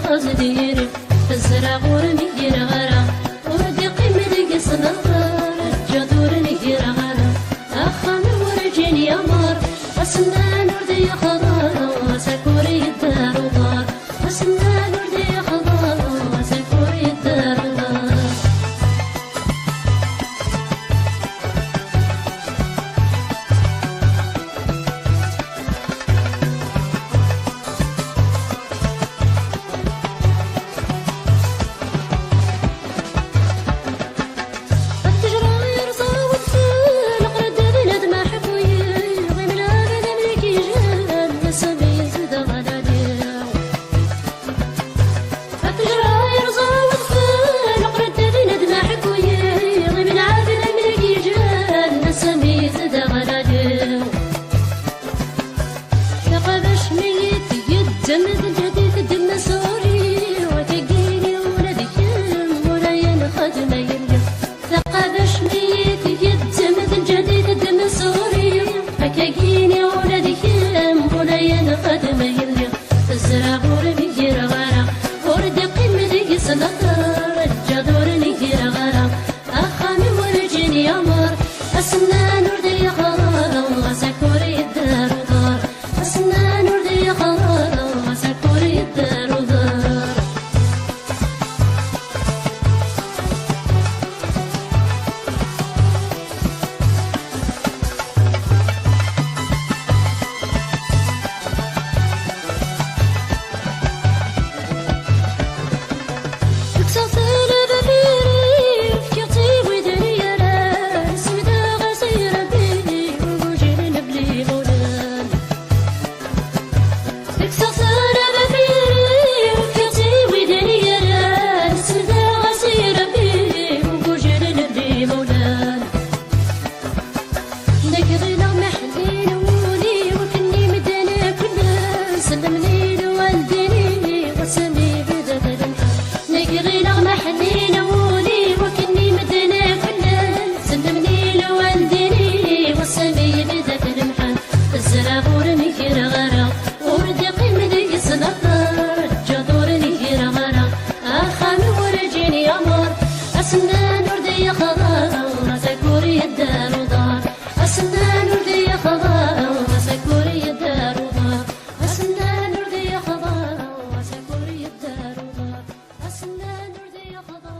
غازدير الزرع غورني غرا وردي قيمة قصنا جذور نهير غرا أخا من ورجين يا مار وسنان وردي خضار سكوري الدار ودار وسنان وردي خضار سكوري الدار ودار جمد الجديد دم سوري وتقيني ولدك ولا خدمة يلي ثقبش ميت جمد الجديد دم سوري وتقيني ولدك ولا خدمة يلي الزرع غورني غير غرا ورد قمة قصنطر الجذور نهير غرا أخا من ورجين يمر أسنان وردي غرا وسكوري الدار ودار أسنان وردي غرا سكوري الدار ودار تكسر بفيري فكرتي ودني يا سودا غسير بيني وجيل نبلي مولان تكسر سلمني لوالديني وسمي بدك المحال نقري لغمة حنين ولي وكني مدنا كلها سلمني لوالديني وسمي بدك المحال الزرع غورني غير غرا وردي قيمة قصنطر جذور نهير غرا أخا من ورجيني أمر أسنان وردي خضار سكوري الدار ودار أسنان وردي خضار سكوري الدار ودار أسنان وردي خضار وسكوري الدار ودار أسنان وردي خضار